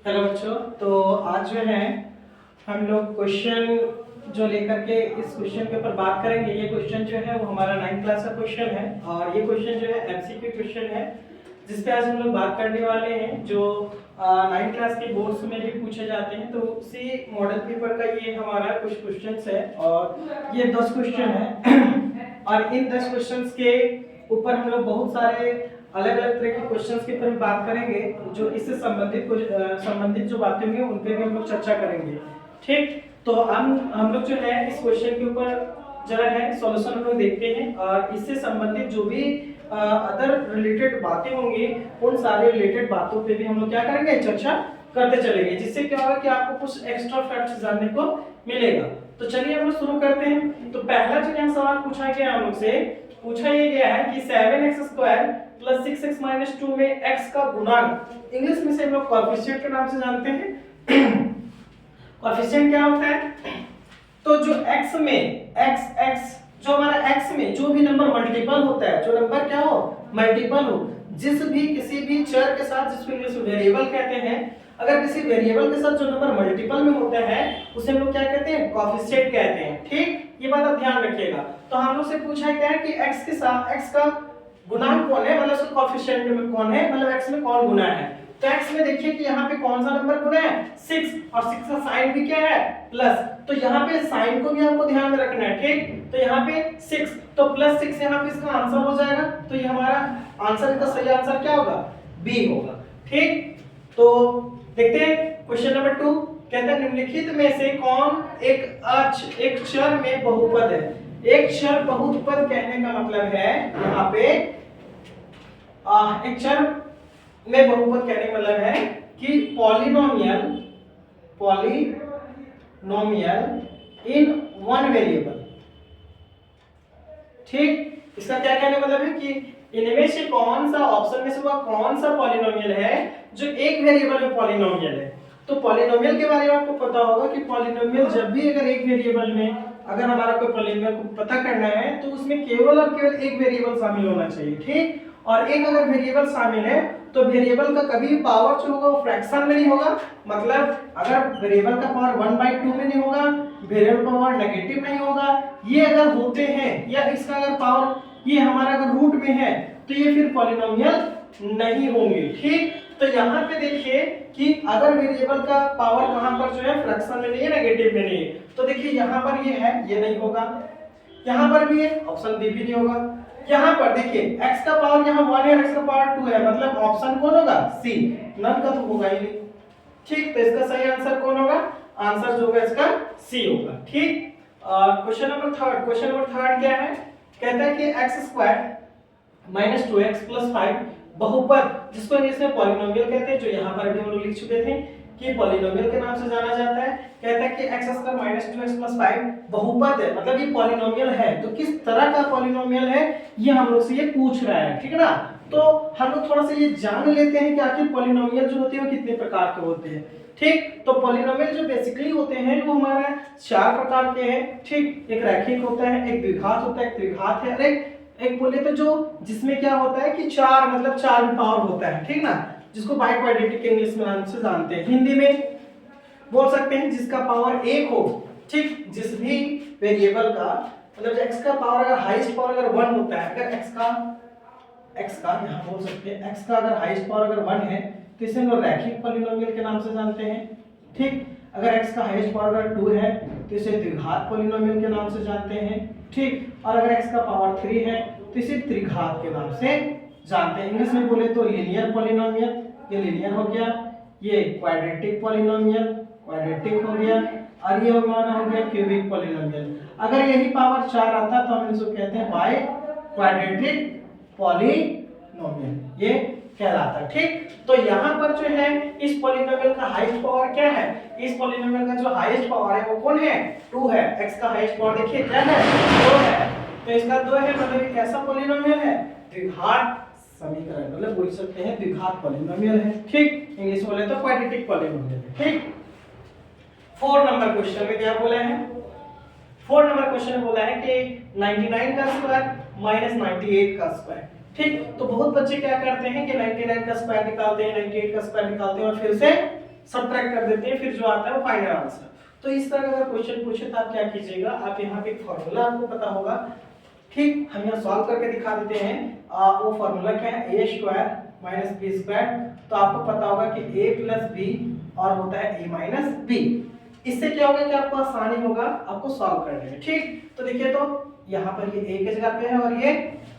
Hello बच्चों। तो आज जो है हम लोग क्वेश्चन जो लेकर के इस क्वेश्चन के ऊपर बात करेंगे। ये क्वेश्चन जो है वो हमारा 9th क्लास का क्वेश्चन है और ये क्वेश्चन जो है एमसीक्यू क्वेश्चन है, जिस पे आज हम लोग बात करने वाले हैं जो 9th क्लास के बोर्ड्स में भी पूछे जाते हैं। तो उसी मॉडल पेपर का ये हमारा कुछ क्वेश्चंस है और ये 10 क्वेश्चन है और इन 10 क्वेश्चंस के ऊपर हम लोग बहुत सारे अलग अलग तरह के क्वेश्चंस के ऊपर बात करेंगे। जो इससे संबंधित जो बातें होंगी उन पे भी हम लोग चर्चा करेंगे। ठीक, तो हम लोग जो है इस क्वेश्चन के ऊपर जरा है सॉल्यूशन हम लोग देखते हैं और इससे संबंधित जो भी अदर रिलेटेड बातें होंगी उन सारे रिलेटेड बातों पे भी हम लोग क्या करेंगे, चर्चा करते चलेंगे, जिससे क्या होगा कि आपको कुछ एक्स्ट्रा फैक्ट्स जानने को मिलेगा। तो चलिए हम लोग शुरू करते हैं। तो पहला जो यहाँ सवाल पूछा गया हम लोग से पूछा ये गया है कि 7x² प्लस 6x माइनस 2 में x का गुणांक इंग्लिश में से हम लोग कोएफिशिएंट के नाम से जानते हैं। कोएफिशिएंट क्या होता है? तो जो x में x जो हमारा x में जो भी नंबर मल्टीपल होता है, जो नंबर क्या हो मल्टीपल हो, जिस भी किसी भी चर के साथ, जिसको इंग्लिश में वेरिएबल कहते हैं, अगर किसी वेरिएबल के साथ जो नंबर मल्टीपल में होता है उसे हम लोग क्या कहते हैं, कोएफिशिएंट कहते हैं। ठीक, ये बात आप ध्यान रखिएगा। तो हम लोग से पूछा क्या है कि x के साथ x का गुणांक कौन है, मतलब उसका कोएफिशिएंट में कौन है, मतलब x में कौन गुना है। तो x में देखिए कि यहाँ पे कौन सा नंबर गुना है, 6, और 6 का साइन भी क्या है, प्लस। तो यहाँ पे साइन को भी आपको ध्यान में रखना है। ठीक, तो यहाँ पे 6 तो प्लस 6 यहाँ पे इसका आंसर हो जाएगा। तो ये हमारा आंसर, इसका सही आंसर क्या होगा, बी होगा। ठीक, तो देखते हैं क्वेश्चन नंबर 2। कहता है निम्नलिखित में से कौन एक चर में बहुपद है। एक चर बहुपद कहने का मतलब है यहाँ पे एक चर में बहुपद कहने का मतलब है कि पॉलिनोमियल इन वन वेरिएबल। ठीक, इसका क्या कहने का मतलब है कि इनमें से कौन सा, ऑप्शन में से वह कौन सा पॉलिनोमियल है जो एक वेरिएबल में पॉलिनोमियल है। तो पॉलिनोमियल के बारे में आपको पता होगा कि पॉलिनोमियल जब भी अगर एक वेरिएबल में अगर हमारा कोई पॉलिनोमियल को पता करना है तो उसमें केवल और केवल एक वेरिएबल शामिल होना चाहिए। ठीक, और एक अगर वेरिएबल शामिल है तो वेरिएबल का कभी भी पावर जो होगा वो फ्रैक्शन में नहीं होगा। मतलब अगर वेरिएबल का पावर 1/2 में नहीं होगा, वेरिएबल का पावर नेगेटिव नहीं होगा, ये अगर होते हैं, या इसका अगर पावर ये हमारा अगर रूट में है तो ये फिर पॉलिनोमियल नहीं होंगे। ठीक, तो यहाँ पे देखिए कि अगर वेरिएबल का पावर कहाँ पर जो है फ्रैक्शन में नहीं है, नेगेटिव में नहीं है, तो देखिए यहाँ पर ये है, ये नहीं होगा, यहाँ पर भी है, ऑप्शन बी भी नहीं होगा। यहाँ पर देखिए x का पावर यहाँ 1 है और x का पावर 2 है, मतलब ऑप्शन कौन होगा, सी, नन का तो होगा ही नहीं। ठीक, तो इसका सही आंसर कौन होगा, आंसर जो होगा इसका सी होगा। ठीक, क्वेश्चन नंबर थर्ड क्या है? कहता है कि x² माइनस 2x प्लस 5 बहुपद, जिसको इंग्लिश में पॉलिनोमियल कहते हैं, जो यहाँ पर भी हम लोग लिख चुके थे कि पॉलिनोमियल के नाम से जाना जाता है। कहता है कि x² माइनस 2x प्लस 5 बहुपद है, मतलब ये पॉलिनोमियल है। तो किस तरह का पॉलिनोमियल है ये हम लोग से ये पूछ रहा है। ठीक है ना, तो हम लोग थोड़ा सा ये जान लेते हैं कि आखिर पॉलिनोमियल जो होते हैं वो कितने प्रकार के होते हैं। ठीक, तो पॉलिनोमियल जो बेसिकली होते हैं वो हमारा 4 प्रकार के हैं। ठीक, एक रैखिक होता है, एक द्विघात होता है, एक त्रिघात है, और एक बोले तो जो जिसमें क्या होता है कि 4 मतलब 4 पावर होता है। ठीक ना, जिसको बाइक्वाड्रेटिक के इंग्लिश में नाम से जानते हैं। हिंदी में बोल सकते हैं जिसका पावर 1 हो। ठीक, जिस भी वेरिएबल का मतलब x का पावर अगर हाईएस्ट पावर अगर 1 होता है, अगर x का यहाँ बोल सकते हैं x का अगर हाईएस्ट पावर अगर 1 है तो इसे हम लोग रैखिक पॉलिनोमियल के नाम से जानते हैं। ठीक, अगर x का हाईएस्ट पावर अगर 2 है तो इसे द्विघात पॉलिनोमियल के नाम से जानते हैं। ठीक, और अगर x का पावर 3 है तो इसे त्रिघात के नाम से जानते हैं। इंग्लिश में बोले तो लीनियर पॉलिनोमियल, ये लीनियर हो गया, ये क्वाड्रेटिक पॉलिनोमियल, क्वाड्रेटिक हो गया, और ये हमारा हो गया क्यूबिक पॉलिनोमियल। अगर यही पावर 4 आता तो हम इसको कहते हैं बाई क्वाड्रेटिक पॉलिनोमियल, ये कहलाता है। ठीक, तो यहाँ पर जो है इस पॉलिनोमियल का हाईएस्ट पावर क्या है, इस पॉलिनोमियल का जो हाईएस्ट पावर है वो कौन है, 2 है। x का हाईएस्ट पावर देखिए क्या है, 2 है, तो इसका 2 है, मतलब ये कैसा पॉलिनोमियल है, द्विघात समीकरण, मतलब बोल सकते हैं द्विघात पॉलिनोमियल है। ठीक, इंग्लिश बोले तो क्वाड्रेटिक पॉलिनोमियल है। ठीक, 4 नंबर क्वेश्चन में क्या बोला है, 4 नंबर क्वेश्चन में बोला है कि 99 का स्क्वायर माइनस 98 का स्क्वायर। ठीक, तो बहुत बच्चे क्या करते हैं कि 99 का स्क्वायर निकालते हैं, 98 का स्क्वायर निकालते हैं और फिर से सब्ट्रैक्ट कर देते हैं, फिर जो आता है वो फाइनल आंसर। तो इस तरह का अगर क्वेश्चन पूछे तो आप क्या कीजिएगा, आप यहाँ पे एक फॉर्मूला आपको पता होगा, ठीक, हम यहाँ सॉल्व करके दिखा देते हैं। वो फॉर्मूला क्या है, a square minus B square. तो आपको पता होगा कि a प्लस बी और होता है a माइनस बी। इससे क्या होगा कि आपको आसानी होगा आपको सॉल्व करने में, ठीक। तो देखिए, तो यहाँ पर ये a के जगह पे है और ये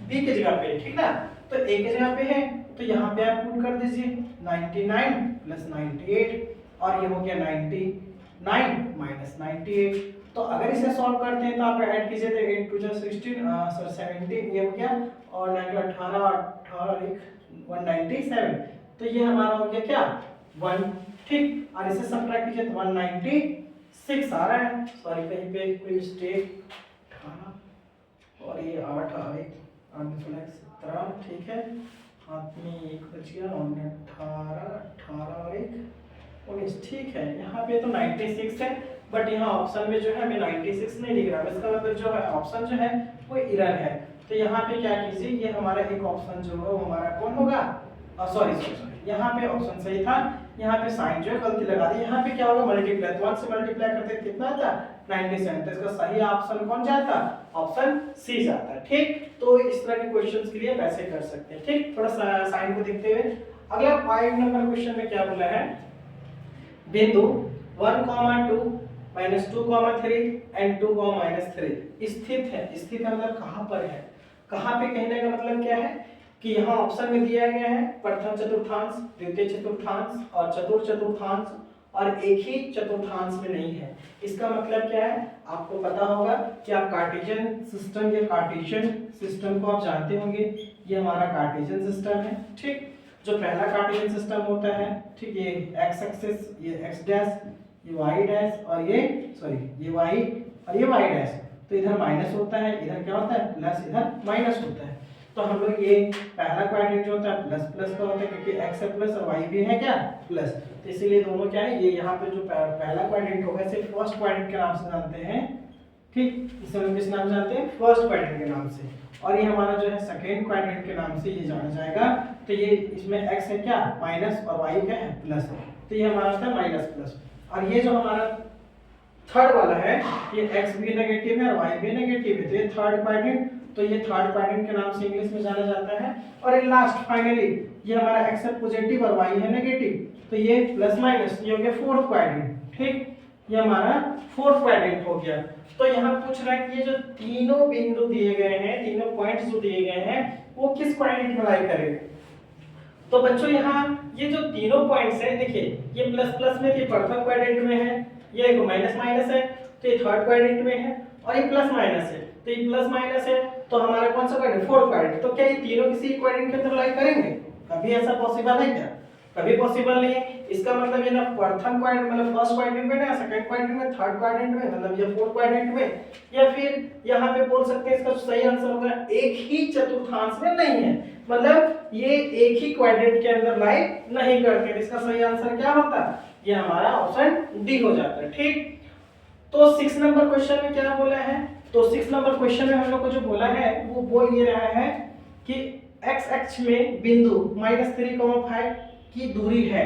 b के जगह पे है, ठीक ना। तो a के जगह पे है तो यहाँ पे आप पुट कर दीजिए 99 प्लस 98 और ये हो गया 99 माइनस 98। तो अगर इसे सॉल्व करते हैं तो आप ऐड कीजिए तो 8 2 16 सॉरी 17 ये हो गया और 18 18 197। तो ये हमारा हो गया क्या 1, ठीक। और इसे सब्ट्रैक्ट कीजिए तो 196 आ रहा है, सॉरी कहीं पे कोई मिस्टेक, 18 और ये 8 आ रही 17, ठीक है। हाथ में एक बच गया और 18 और 19, ठीक है। यहाँ पे तो 96 है बट यहाँ ऑप्शन में जो है हमें 96 नहीं दिख रहा है, इसका मतलब जो है ऑप्शन जो है वो एरर है। तो यहाँ पे क्या कीजिए, ये हमारा एक ऑप्शन जो है वो हमारा कौन होगा, सॉरी यहाँ पे ऑप्शन सही था, यहाँ पे साइन जो है गलती लगा दी। यहाँ पे क्या होगा मल्टीप्लाई, तो 1 से मल्टीप्लाई करते कितना आता 97, तो इसका सही ऑप्शन कौन जाता, ऑप्शन सी जाता है, ठीक। तो इस तरह के क्वेश्चंस के लिए वैसे कर सकते हैं, ठीक। थोड़ा साइन को देखते हुए अगला 5 नंबर क्वेश्चन में क्या बोला है, बिंदु 1, 2 -2, 3 एंड 2, -3 स्थित है। स्थित मतलब कहाँ पर है, कहाँ पे कहने का मतलब क्या है कि यहाँ ऑप्शन में दिया गया है प्रथम चतुर्थांश, द्वितीय चतुर्थांश और चतुर्थ चतुर्थांश, और एक ही चतुर्थांश में नहीं है। इसका मतलब क्या है, आपको पता होगा कि आप कार्टेशियन सिस्टम या कार्टेशियन सिस्टम को आप जानते होंगे। ये हमारा कार्टेशियन सिस्टम है, ठीक। जो पहला कार्टेशियन सिस्टम होता है, ठीक, ये एक्स एक्सिस, ये एक्स डैश, ये वाई डैश और ये सॉरी ये वाई और ये वाई डैश। तो इधर माइनस होता है, इधर क्या होता है प्लस, इधर माइनस होता है। तो हम लोग ये पहला क्वाड्रेंट जो होता है प्लस प्लस का होता है क्योंकि x है प्लस और y भी है क्या प्लस, तो इसीलिए दोनों क्या है, ये यहाँ पे जो पहला क्वाड्रेंट होगा इसे फर्स्ट क्वाड्रेंट के नाम से जानते हैं, ठीक। इसे हम किस नाम से जानते हैं, फर्स्ट क्वाड्रेंट के नाम से। और ये हमारा जो है सेकेंड क्वाड्रेंट के नाम से ये जाना जाएगा। तो ये इसमें x है क्या माइनस और y क्या है प्लस, तो ये हमारा था माइनस प्लस। और ये जो हमारा थर्ड वाला है ये x भी नेगेटिव है और y भी नेगेटिव है, तो ये थर्ड क्वाड्रेंट, तो ये थर्ड क्वाड्रेंट के नाम से इंग्लिश में जाना जाता है। और ये लास्ट फाइनली ये हमारा x है पॉजिटिव और y है नेगेटिव, तो ये प्लस माइनस ये हो गया फोर्थ क्वाड्रेंट, ठीक। ये हमारा फोर्थ क्वाड्रेंट हो गया। तो यहाँ पूछ रहा है कि ये जो तीनों बिंदु दिए गए हैं, तीनों पॉइंट्स जो दिए गए हैं वो किस क्वाड्रेंट में लाई करेंगे। तो बच्चों यहाँ ये जो तीनों पॉइंट्स हैं, देखिए ये प्लस प्लस में, ये प्रथम क्वाड्रेंट में है, ये एक माइनस माइनस है तो ये थर्ड क्वाड्रेंट में है, और ये प्लस माइनस है तो ये प्लस माइनस है, तो हमारा कौन सा क्वाड्रेंट फोर्थ क्वाड्रेंट। तो क्या ये तीनों किसी क्वाड्रेंट के अंदर लाई करेंगे, कभी ऐसा पॉसिबल है क्या, कभी पॉसिबल नहीं है। इसका मतलब ये ना प्रथम क्वाड्रेंट मतलब फर्स्ट क्वाड्रेंट में, ना सेकंड क्वाड्रेंट में, थर्ड क्वाड्रेंट में, मतलब ये फोर्थ क्वाड्रेंट में, या फिर यहाँ पे बोल सकते हैं इसका सही आंसर होगा एक ही चतुर्थांश में नहीं है, मतलब ये एक ही क्वाड्रेंट के अंदर लाई नहीं करते। इसका सही आंसर क्या होता है, ये हमारा ऑप्शन डी हो जाता है, ठीक। तो 6 नंबर क्वेश्चन में क्या बोला है, तो 6 नंबर क्वेश्चन में हम लोग को जो बोला है वो बोल ये रहा है कि x अक्ष में बिंदु -3, 5 की दूरी है,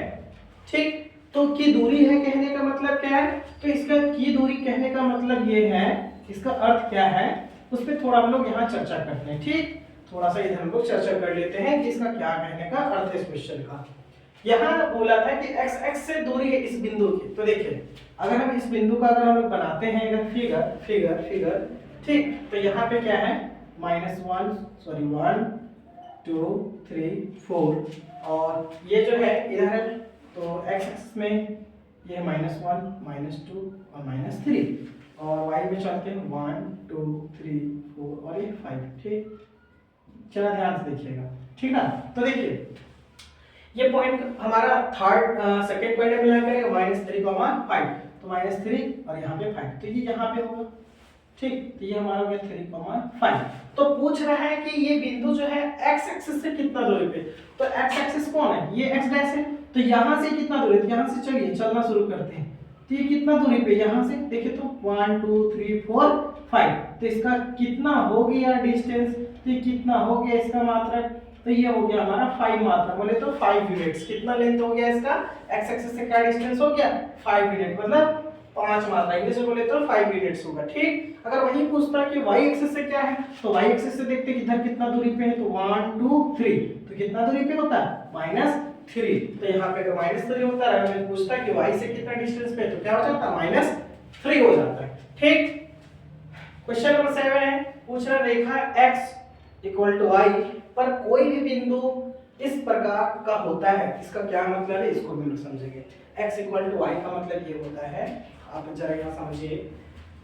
ठीक। तो की दूरी है कहने का मतलब क्या है, तो इसका की दूरी कहने का मतलब ये है, इसका अर्थ क्या है उस पर थोड़ा हम लोग यहाँ चर्चा करते हैं, ठीक। थोड़ा सा इधर हम लोग चर्चा कर लेते हैं कि इसका क्या कहने का अर्थ है इस क्वेश्चन का। यहाँ बोला था कि x अक्ष से दूरी है इस बिंदु की, तो देखिए अगर हम इस बिंदु का अगर हम लोग बनाते हैं अगर फिगर, ठीक, तो यहाँ पे क्या है -1 सॉरी 1 2 3 4 और ये जो है इधर है, तो x एक्सिस में ये है -1 -2 और -3, और y में चलते हैं 1 2 3 4 और ये 5, ठीक। चला ध्यान से देखिएगा, ठीक ना। तो देखिए ये पॉइंट हमारा थर्ड सेकंड पॉइंट में मिला करेगा -3, 5, तो -3 और यहाँ पे 5, तो ये यहाँ पे होगा, ठीक। तो ये हमारा हो गया 3, 5। तो पूछ रहा है कि ये बिंदु जो है x एक्सिस से कितना दूरी पे, तो x एक्सिस कौन है, ये x डैश है, तो यहाँ से कितना दूरी, तो यहाँ से चलिए चलना शुरू करते हैं, तो ये कितना दूरी पे, यहाँ से देखिए तो 1 2 3 4 5, तो इसका कितना हो गया डिस्टेंस, तो ये कितना हो गया इसका मात्रक तो ये हो गया हमारा 5 मात्रा, बोले तो 5 यूनिट्स। कितना लेंथ हो गया इसका, एक्स एक्सिस से क्या डिस्टेंस हो गया 5 यूनिट, मतलब 5 मात्रा, इंग्लिश में बोले तो 5 यूनिट्स होगा। ठीक, अगर वही पूछता कि y एक्सिस से क्या है, तो y एक्सिस से देखते किधर कितना दूरी पे है, तो 1 2 3, तो कितना दूरी पे होता है -3, तो यहाँ पे अगर -3 होता है, हमें पूछता है कि y से कितना डिस्टेंस पे, तो क्या हो जाता है -3 हो जाता है। ठीक, क्वेश्चन नंबर 7 है, पूछ रहा रेखा x = y पर कोई भी बिंदु इस प्रकार का होता है, इसका क्या मतलब है, इसको भी लोग समझेंगे। x = y का मतलब ये होता है, आप जरा यहाँ समझिए,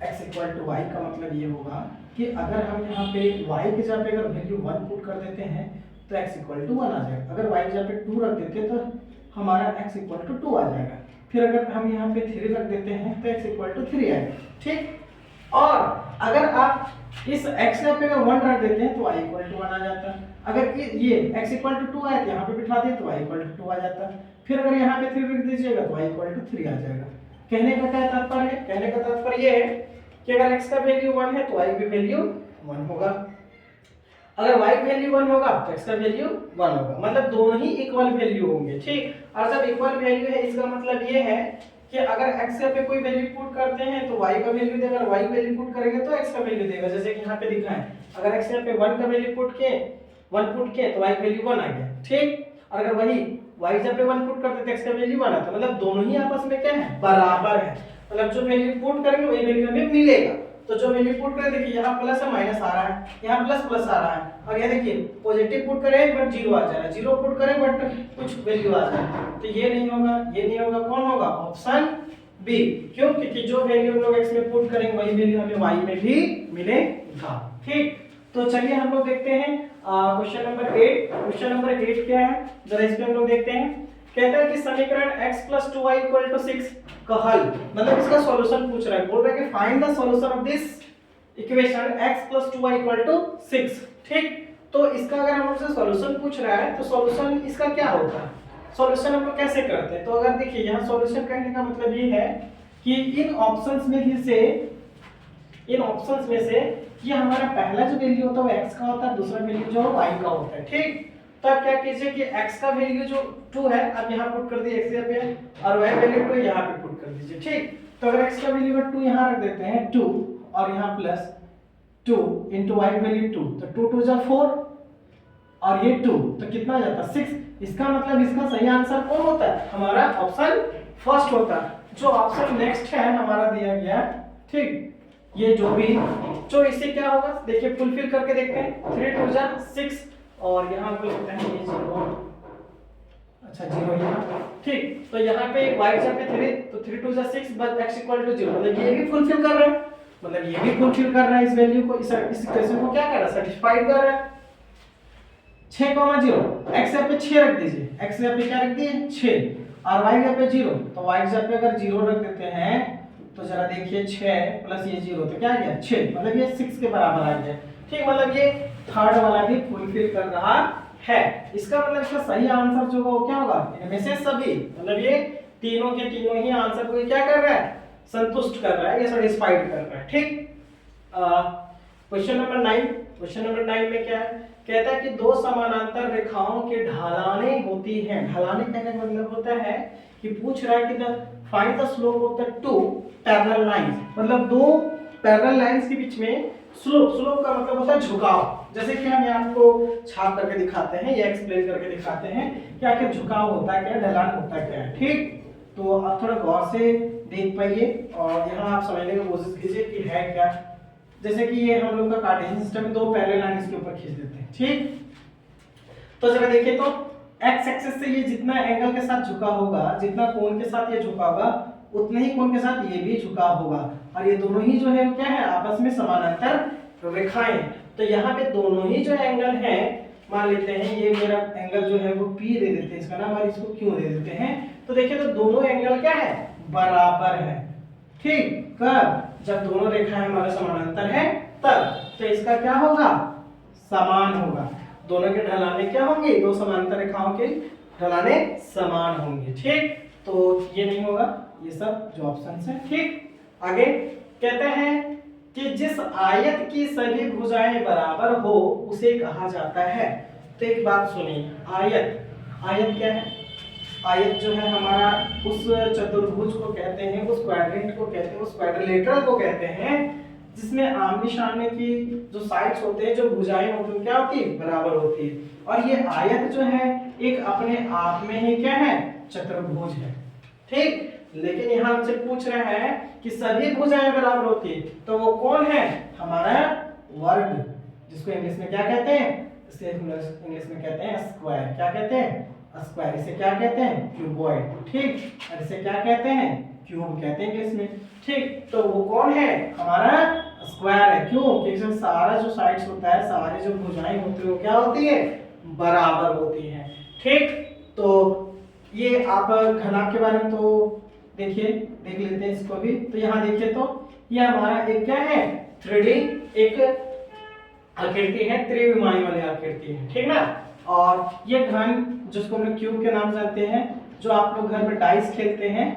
x = y का मतलब ये होगा कि अगर हम यहाँ पे y की जगह पे अगर वैल्यू 1 पुट कर देते हैं तो x = 1 आ जाएगा। अगर y की जगह पे 2 रख देते तो हमारा x = 2 आ जाएगा। फिर अगर हम यहाँ पे 3 रख देते हैं तो x = 3 आएगा। ठीक, और अगर आप इस x पे अगर 1 रख देते हैं तो y = 1 आ जाता है। अगर ये x = 2 आया तो यहाँ पे बिठा दिए तो y = 2 आ जाता है। फिर अगर यहाँ पे 3 रख दीजिएगा तो y = 3 आ जाएगा। कहने का क्या तात्पर्य है, कहने का तात्पर्य ये है कि अगर x का वैल्यू 1 है तो y की वैल्यू 1 होगा, अगर y की वैल्यू 1 होगा तो x का वैल्यू 1 होगा, मतलब दोनों ही इक्वल वैल्यू होंगे। ठीक, और जब इक्वल वैल्यू है इसका मतलब ये है कि अगर x पे कोई वैल्यू पुट करते हैं तो y का वैल्यू देगा, अगर y का वैल्यू पुट करेंगे तो x का वैल्यू देगा। जैसे कि यहाँ पे दिखा है, अगर x पे 1 का वैल्यू पुट किए तो y का वैल्यू 1 आ गया। ठीक, और अगर वही y जब पे 1 पुट करते तो x का वैल्यू 1 आता, मतलब दोनों ही आपस में क्या है, बराबर है। मतलब जो वैल्यू पुट करेंगे वही वैल्यू हमें मिलेगा। तो जो वैल्यू पुट करें, देखिए यहाँ प्लस है माइनस आ रहा है, यहाँ प्लस प्लस आ रहा है, और ये देखिए पॉजिटिव पुट करें बट 0 आ जा रहा है, 0 पुट करें बट कुछ वैल्यू आ जा रहा है, तो ये नहीं होगा, ये नहीं होगा, कौन होगा, ऑप्शन बी। क्यों, क्योंकि जो वैल्यू हम लोग x में पुट करेंगे वही वैल्यू हमें y में भी मिलेगा। ठीक, तो चलिए हम लोग देखते हैं क्वेश्चन नंबर 8। क्वेश्चन नंबर 8 क्या है, जरा इस पे हम लोग देखते हैं। कहता है कि समीकरण x + 2y = 6 का हल, मतलब इसका सॉल्यूशन पूछ रहा है, बोल रहा है कि find the solution of this equation x + 2y = 6। ठीक, तो इसका अगर हम लोग सॉल्यूशन पूछ रहा है तो सॉल्यूशन इसका क्या होता है, सॉल्यूशन हम लोग कैसे करते हैं। तो अगर देखिए यहाँ सॉल्यूशन कहने का मतलब ये है कि इन ऑप्शंस में से ये हमारा पहला जो वैल्यू होता है वो x का होता है, दूसरा वैल्यू जो है y का होता है। ठीक, तो आप क्या कीजिए कि x का वैल्यू जो 2 है आप यहाँ पुट कर दिए x पे, और y वैल्यू 2 यहाँ पे पुट कर दीजिए। ठीक, तो अगर x का वैल्यू 2 यहाँ रख देते हैं 2, और यहाँ प्लस 2 इंटू y वैल्यू 2, तो 2 2 जा 4 और ये 2, तो कितना आ जाता है 6। इसका मतलब इसका सही आंसर कौन होता है, हमारा ऑप्शन फर्स्ट होता है। जो ऑप्शन नेक्स्ट है हमारा दिया गया। ठीक, ये जो भी जो इससे क्या होगा देखिए फुलफिल करके देखते हैं, 3 2 जा 6, और यहाँ पे लिखते हैं ये 0, अच्छा 0 यहाँ। ठीक, तो यहाँ पे y जब पे 3, तो 3 2 जा 6 बट x = 0, मतलब ये भी फुलफिल कर रहा है, मतलब ये भी फुलफिल कर रहा है, इस वैल्यू को, इस इक्वेशन को क्या कर रहा है, सेटिस्फाइड कर रहा है। 6, 0, x पे 6 रख दीजिए, x पे क्या रख दिए 6, और y पे 0, तो y पे अगर 0 रख देते हैं तो जरा देखिए 6 प्लस ये 0, तो क्या आ गया 6, मतलब ये 6 के बराबर आ गया। ठीक, मतलब ये थर्ड वाला भी फुलफिल कर रहा है। इसका मतलब इसका सही आंसर जो होगा वो क्या होगा, इनमें से सभी, मतलब ये तीनों के तीनों ही आंसर को क्या कर रहा है, संतुष्ट कर रहा है, या सेटिस्फाइड कर रहा है। ठीक, क्वेश्चन नंबर 9। क्वेश्चन नंबर 9 में क्या है, कहता है कि दो समानांतर रेखाओं के ढलानें होती हैं। ढलानें कहने का मतलब होता है कि पूछ रहा है कि find the slope of the two parallel lines, मतलब दो पैरेलल लाइंस के बीच में स्लोप का मतलब होता है झुकाव। जैसे कि हम यहाँ आपको छाप करके दिखाते हैं या एक्सप्लेन करके दिखाते हैं कि आखिर झुकाव होता है क्या, ढलान होता है क्या है। ठीक, तो आप थोड़ा गौर से देख पाइए और यहाँ आप समझने की कोशिश कीजिए कि है क्या। जैसे कि ये हम लोग का कार्टेशियन सिस्टम में दो पैरेलल लाइन इसके ऊपर खींच देते हैं। ठीक, तो जरा देखिए तो एक्स एक्सिस से ये जितना एंगल के साथ झुका होगा, जितना कोण के साथ ये झुका होगा, उतने ही कोण के साथ ये भी झुका होगा, और ये दोनों ही जो है क्या है, आपस में समानांतर रेखाएं। तो यहाँ पे दोनों ही जो एंगल है, मान लेते हैं ये मेरा एंगल जो है वो P दे देते हैं इसका नाम, और इसको Q दे देते हैं। तो देखिए तो दोनों एंगल क्या है, बराबर है। ठीक, कब, जब दोनों रेखाएं हमारे समानांतर है तब। तो इसका क्या होगा, समान होगा। दोनों के ढलाने क्या होंगे, दो समानांतर रेखाओं के ढलाने समान होंगे। ठीक, तो ये नहीं होगा, ये सब जो ऑप्शन है। ठीक, आगे कहते हैं कि जिस आयत की सभी भुजाएं बराबर हो उसे कहा जाता है। तो एक बात सुनिए, आयत क्या है? आयत जो है हमारा उस चतुर्भुज को कहते हैं, उस क्वाड्रेंट को कहते हैं, उस क्वाड्रिलेटरल को कहते हैं जिसमें आमने सामने की जो साइड्स होते हैं, जो भुजाएं होती हैं, क्या होती है? बराबर होती है। और ये आयत जो है एक अपने आप में ही क्या है? चतुर्भुज है। ठीक, लेकिन यहाँ हमसे पूछ रहे हैं कि सभी भुजाएं बराबर होती है, तो वो कौन है? हमारा वर्ग, जिसको इंग्लिश में क्या कहते हैं? इसे इंग्लिश में कहते हैं स्क्वायर। क्या कहते हैं? स्क्वायर। इसे क्या कहते हैं? क्यूबॉइड। ठीक, और इसे क्या कहते हैं? क्यूब कहते हैं इंग्लिश में। ठीक, तो वो कौन है? हमारा स्क्वायर है। क्यों? क्योंकि इसमें सारा जो साइड्स होता है, सारी जो भुजाएं होती है, वो क्या होती है? बराबर होती हैं। ठीक, तो ये आप घनाभ के बारे में तो देखिए, देख लेते हैं इसको भी। तो यहाँ देखिए, तो ये हमारा एक क्या है? 3D एक आकृति है, त्रिविमाई वाली आकृति है। ठीक ना? और ये घन, जिसको हम लोग क्यूब के नाम से जानते हैं, जो आप लोग घर में डाइस खेलते हैं,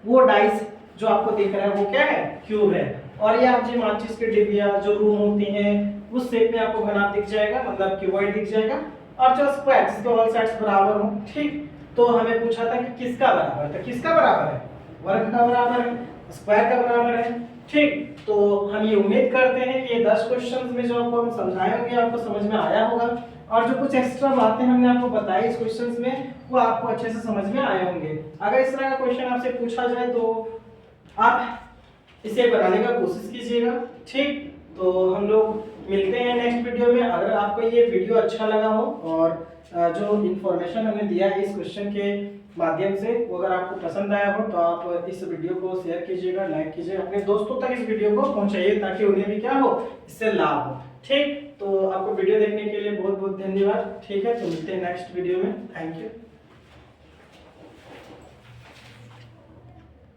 वो डाइस जो आपको दिख रहा है वो क्या है? क्यूब है। और ये आप जी माचिस के डिबिया जो रूम होती हैं, उस शेप में आपको घनाभ दिख जाएगा, मतलब क्यूबॉइड दिख जाएगा। और जो स्क्वायर, जिसके ऑल साइड्स बराबर हो। ठीक, तो हमें पूछा था कि किसका बराबर है, तो किसका बराबर है? वर्ग का बराबर है, स्क्वायर का बराबर है। ठीक, तो हम ये उम्मीद करते हैं कि ये 10 क्वेश्चंस में जो आपको हम समझाएंगे आपको समझ में आया होगा, और जो कुछ एक्स्ट्रा बातें हमने आपको बताई इस क्वेश्चंस में, वो आपको अच्छे से समझ में आए होंगे। अगर इस तरह का क्वेश्चन आपसे पूछा जाए तो आप इसे बनाने का कोशिश कीजिएगा। ठीक, तो हम लोग मिलते हैं नेक्स्ट वीडियो में। अगर आपको ये वीडियो अच्छा लगा हो और जो इन्फॉर्मेशन हमने दिया है इस क्वेश्चन के माध्यम से, वो अगर आपको पसंद आया हो, तो आप इस वीडियो को शेयर कीजिएगा, लाइक कीजिएगा, अपने दोस्तों तक इस वीडियो को पहुंचाइए, ताकि उन्हें भी क्या हो? इससे लाभ हो। ठीक, तो आपको वीडियो देखने के लिए बहुत बहुत धन्यवाद। ठीक है, तो मिलते हैं नेक्स्ट वीडियो में। Thank you.